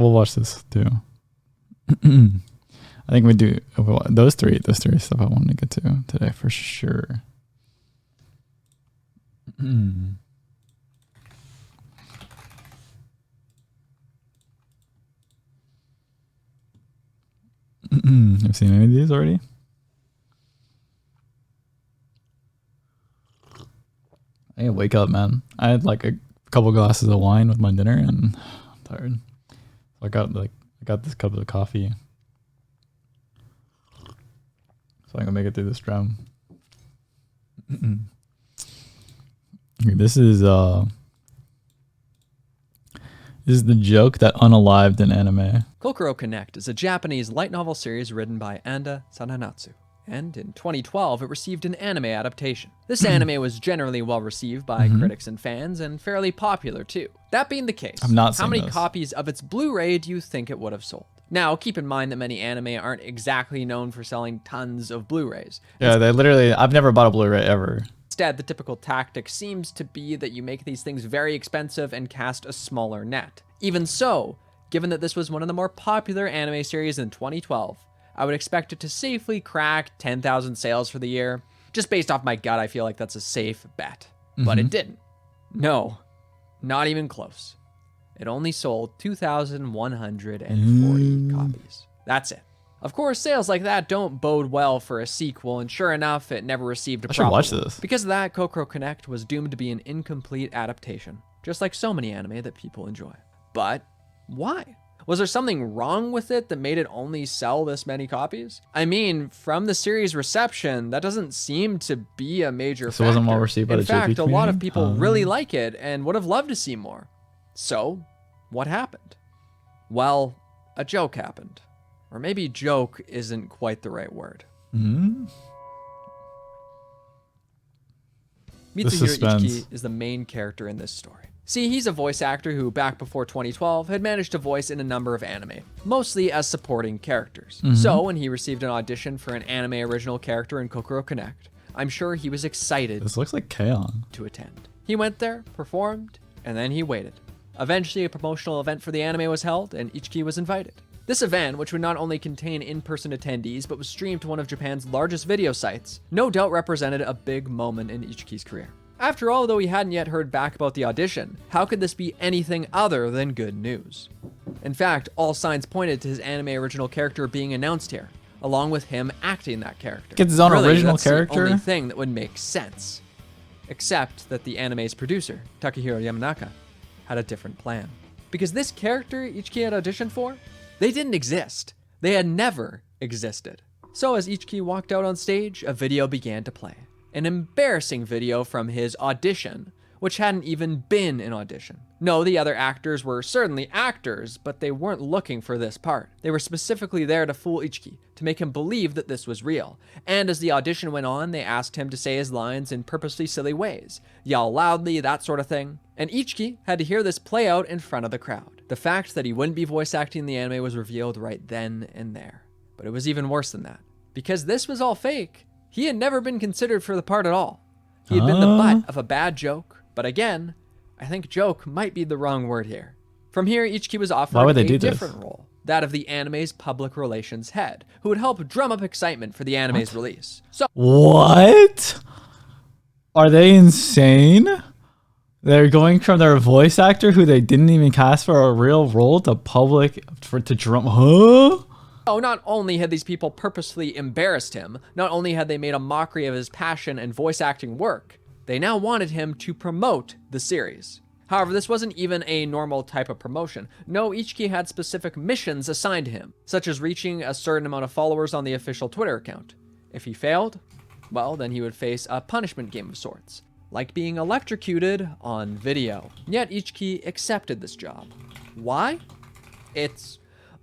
We'll watch this too. I think we do those three stuff I wanted to get to today for sure. Have seen any of these already? I gotta wake up, man. I had like a couple glasses of wine with my dinner and I'm tired. So I got this cup of coffee. So I can make it through this drum. This is the joke that unalived in anime. Kokoro Connect is a Japanese light novel series written by Anda Sananatsu, and in 2012 it received an anime adaptation. This anime was generally well received by critics and fans, and fairly popular too. That being the case, how many copies of its Blu-ray do you think it would have sold? Now, keep in mind that many anime aren't exactly known for selling tons of Blu-rays. Yeah, I've never bought a Blu-ray ever. Instead, the typical tactic seems to be that you make these things very expensive and cast a smaller net. Even so, given that this was one of the more popular anime series in 2012, I would expect it to safely crack 10,000 sales for the year. Just based off my gut, I feel like that's a safe bet. But it didn't. No, not even close. It only sold 2,140 copies. That's it. Of course, sales like that don't bode well for a sequel, and sure enough, it never received a proper one. I should watch this. Because of that, Kokoro Connect was doomed to be an incomplete adaptation, just like so many anime that people enjoy. But why? Was there something wrong with it that made it only sell this many copies? I mean, from the series reception, that doesn't seem to be a major factor. It wasn't well received by the JP community? In fact, a lot of people really like it and would have loved to see more. So, what happened? Well, a joke happened. Or maybe joke isn't quite the right word. Mitsuhiro Ichiki is the main character in this story. See, he's a voice actor who, back before 2012, had managed to voice in a number of anime, mostly as supporting characters. So, when he received an audition for an anime original character in Kokoro Connect, I'm sure he was excited. This looks like K-On! To attend. He went there, performed, and then he waited. Eventually, a promotional event for the anime was held, and Ichiki was invited. This event, which would not only contain in-person attendees, but was streamed to one of Japan's largest video sites, no doubt represented a big moment in Ichiki's career. After all, though he hadn't yet heard back about the audition, how could this be anything other than good news? In fact, all signs pointed to his anime original character being announced here, along with him acting that character. Gets his own original character? That's the only thing that would make sense. Except that the anime's producer, Takahiro Yamanaka, had a different plan. Because this character Ichiki had auditioned for, they didn't exist. They had never existed. So as Ichiki walked out on stage, a video began to play. An embarrassing video from his audition, which hadn't even been an audition. No, the other actors were certainly actors, but they weren't looking for this part. They were specifically there to fool Ichiki, to make him believe that this was real. And as the audition went on, they asked him to say his lines in purposely silly ways, yell loudly, that sort of thing. And Ichiki had to hear this play out in front of the crowd. The fact that he wouldn't be voice acting in the anime was revealed right then and there. But it was even worse than that. Because this was all fake, he had never been considered for the part at all. He had been the butt of a bad joke, but again, I think joke might be the wrong word here. From here, Ichiki was offered a different role, that of the anime's public relations head, who would help drum up excitement for the anime's release. So, what? Are they insane? They're going from their voice actor, who they didn't even cast for a real role, to drum. Huh? Oh, not only had these people purposefully embarrassed him, not only had they made a mockery of his passion and voice acting work, they now wanted him to promote the series. However, this wasn't even a normal type of promotion. No, Ichiki had specific missions assigned to him, such as reaching a certain amount of followers on the official Twitter account. If he failed, well, then he would face a punishment game of sorts, like being electrocuted on video. Yet Ichiki accepted this job. Why? It's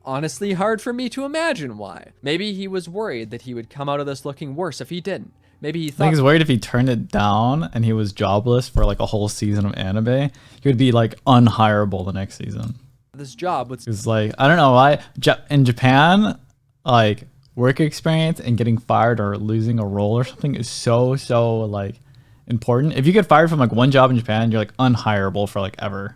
honestly hard for me to imagine why. Maybe he was worried that he would come out of this looking worse if he didn't. Maybe he thought— I think he's worried if he turned it down and he was jobless for like a whole season of anime, he would be like unhireable the next season. This job was— It's like, I don't know why in Japan, like work experience and getting fired or losing a role or something is so like important. If you get fired from like one job in Japan, you're like unhireable for like ever.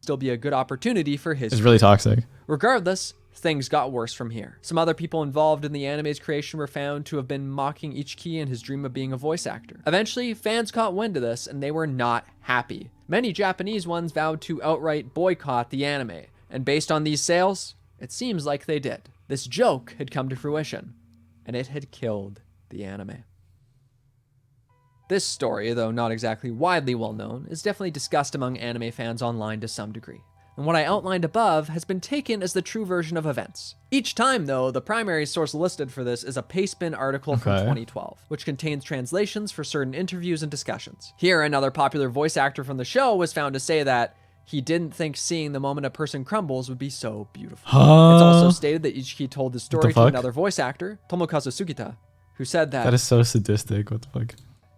still be a good opportunity for his It's really toxic. Regardless, things got worse from here. Some other people involved in the anime's creation were found to have been mocking Ichiki and his dream of being a voice actor. Eventually, fans caught wind of this and they were not happy. Many Japanese ones vowed to outright boycott the anime, and based on these sales, it seems like they did. This joke had come to fruition, and it had killed the anime. This story, though not exactly widely well known, is definitely discussed among anime fans online to some degree. And what I outlined above has been taken as the true version of events. Each time, though, the primary source listed for this is a Pastebin article from 2012, which contains translations for certain interviews and discussions. Here, another popular voice actor from the show was found to say that he didn't think seeing the moment a person crumbles would be so beautiful. It's also stated that Ichiki told the story to another voice actor, Tomokazu Sugita, who said that, "That is so sadistic, what the fuck?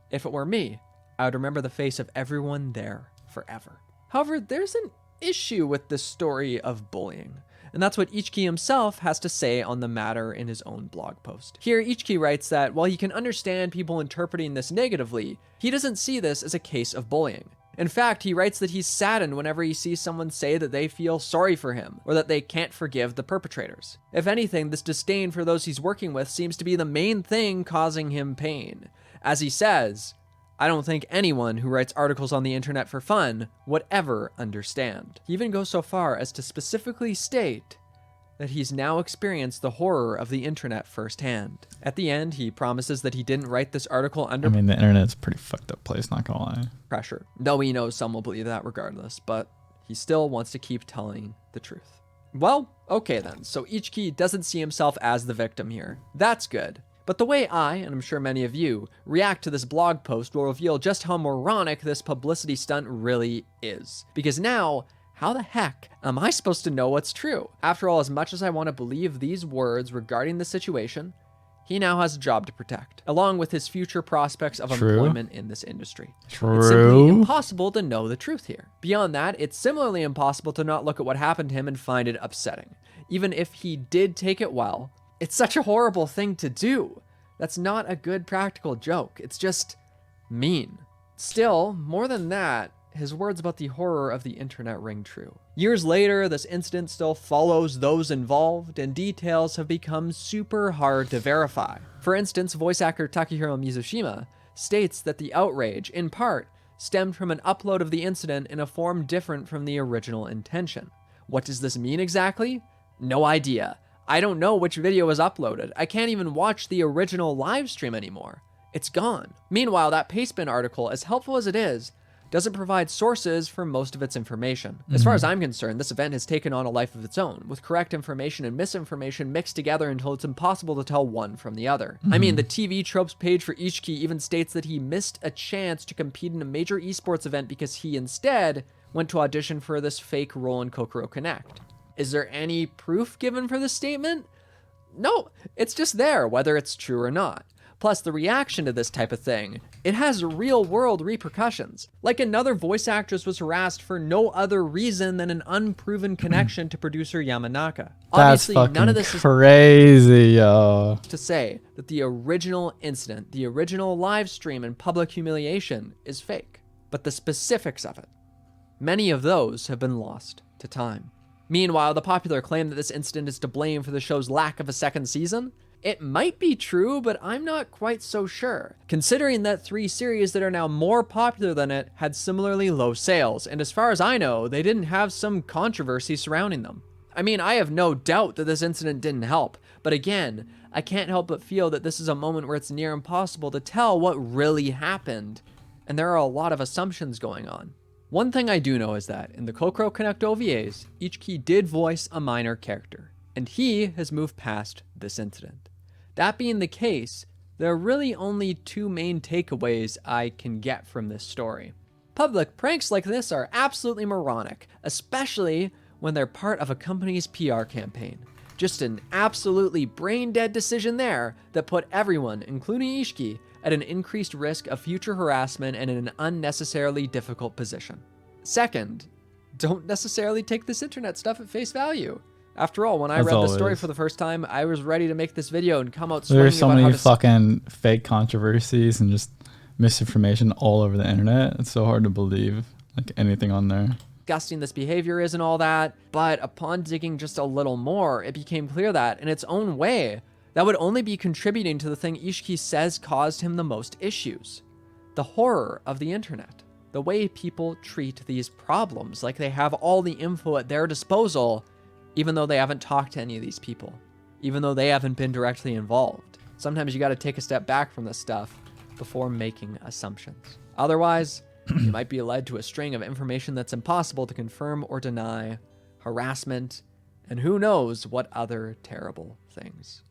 If it were me, I would remember the face of everyone there forever." However, there's an issue with this story of bullying, and that's what Ichiki himself has to say on the matter in his own blog post. Here, Ichiki writes that while he can understand people interpreting this negatively, he doesn't see this as a case of bullying. In fact, he writes that he's saddened whenever he sees someone say that they feel sorry for him or that they can't forgive the perpetrators. If anything, this disdain for those he's working with seems to be the main thing causing him pain. As he says, "I don't think anyone who writes articles on the internet for fun would ever understand." He even goes so far as to specifically state that he's now experienced the horror of the internet firsthand. At the end, he promises that he didn't write this article under the internet's a pretty fucked up place, not gonna lie. pressure, though he knows some will believe that regardless, but he still wants to keep telling the truth. Well, okay then, so Ichiki doesn't see himself as the victim here. That's good. But the way I, and I'm sure many of you, react to this blog post will reveal just how moronic this publicity stunt really is. Because now, how the heck am I supposed to know what's true? After all, as much as I want to believe these words regarding the situation, he now has a job to protect, along with his future prospects of employment in this industry. It's simply impossible to know the truth here. Beyond that, it's similarly impossible to not look at what happened to him and find it upsetting. Even if he did take it well, it's such a horrible thing to do. That's not a good practical joke. It's just mean. Still, more than that, his words about the horror of the internet ring true. Years later, this incident still follows those involved, and details have become super hard to verify. For instance, voice actor Takehiro Mizushima states that the outrage, in part, stemmed from an upload of the incident in a form different from the original intention. What does this mean exactly? No idea. I don't know which video was uploaded. I can't even watch the original live stream anymore. It's gone. Meanwhile, that Pastebin article, as helpful as it is, doesn't provide sources for most of its information. As far as I'm concerned, this event has taken on a life of its own, with correct information and misinformation mixed together until it's impossible to tell one from the other. I mean, the TV tropes page for Ichiki even states that he missed a chance to compete in a major esports event because he instead went to audition for this fake role in Kokoro Connect. Is there any proof given for this statement? No, it's just there, whether it's true or not. Plus, the reaction to this type of thing, it has real-world repercussions. Like another voice actress was harassed for no other reason than an unproven connection to producer Yamanaka. Obviously, none of this is crazy, yo. To say that the original incident, the original live stream and public humiliation is fake. But the specifics of it, many of those have been lost to time. Meanwhile, the popular claim that this incident is to blame for the show's lack of a second season, it might be true, but I'm not quite so sure, considering that 3 series that are now more popular than it had similarly low sales, and as far as I know, they didn't have some controversy surrounding them. I mean, I have no doubt that this incident didn't help, but again, I can't help but feel that this is a moment where it's near impossible to tell what really happened, and there are a lot of assumptions going on. One thing I do know is that in the Kokoro Connect OVAs, Ichiki did voice a minor character, and he has moved past this incident. That being the case, there are really only 2 main takeaways I can get from this story. Public pranks like this are absolutely moronic, especially when they're part of a company's PR campaign. Just an absolutely brain-dead decision there that put everyone, including Ichiki, at an increased risk of future harassment and in an unnecessarily difficult position. Second, don't necessarily take this internet stuff at face value. After all, when I read the story for the first time, I was ready to make this video and come out swinging. There's so many fucking fake controversies and just misinformation all over the internet. It's so hard to believe like anything on there. disgusting this behavior is and all that. But upon digging just a little more, it became clear that, in its own way, that would only be contributing to the thing Ishiki says caused him the most issues. The horror of the internet. The way people treat these problems like they have all the info at their disposal, even though they haven't talked to any of these people, even though they haven't been directly involved. Sometimes you got to take a step back from this stuff before making assumptions. Otherwise, you might be led to a string of information that's impossible to confirm or deny, harassment, and who knows what other terrible things.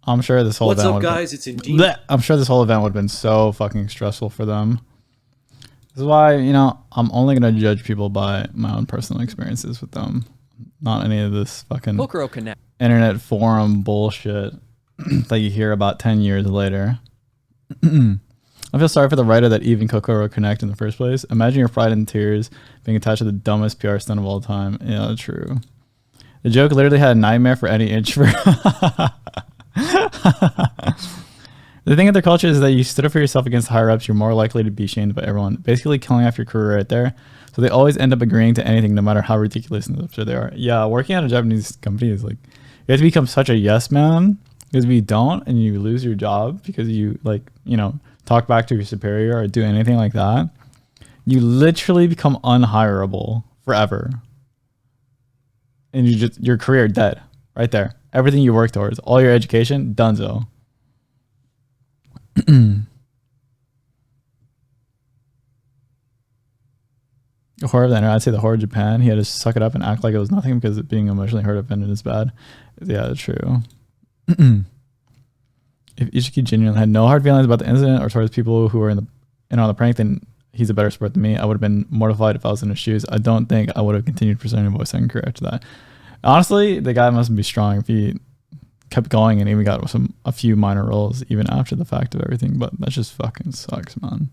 I'm sure this whole What's event up, guys? It's Indeed. I'm sure this whole event would have been so fucking stressful for them. This is why, you know, I'm only going to judge people by my own personal experiences with them. Not any of this fucking Kokoro Connect. internet forum bullshit that you hear about 10 years later. I feel sorry for the writer that even Kokoro Connect in the first place. Imagine your pride and tears being attached to the dumbest PR stunt of all time. Yeah, true. The joke literally had a nightmare for any introvert. The thing of their culture is that you stood up for yourself against higher ups, you're more likely to be shamed by everyone. Basically killing off your career right there. So they always end up agreeing to anything, no matter how ridiculous and absurd they are. Yeah, working at a Japanese company is like, you have to become such a yes man. Because if you don't and you lose your job because you, like, you know, talk back to your superior or do anything like that, you literally become unhireable forever. And your career dead right there. Everything you work towards, all your education, donezo. The horror of the internet, I'd say the horror of Japan. He had to suck it up and act like it was nothing because being emotionally hurt offended is bad. Yeah, true. If Ishiki genuinely had no hard feelings about the incident or towards people who were in on the prank, then he's a better sport than me. I would have been mortified if I was in his shoes. I don't think I would have continued pursuing a voice acting career after that. Honestly, the guy must be strong if he kept going and even got a few minor roles even after the fact of everything. But that just fucking sucks, man.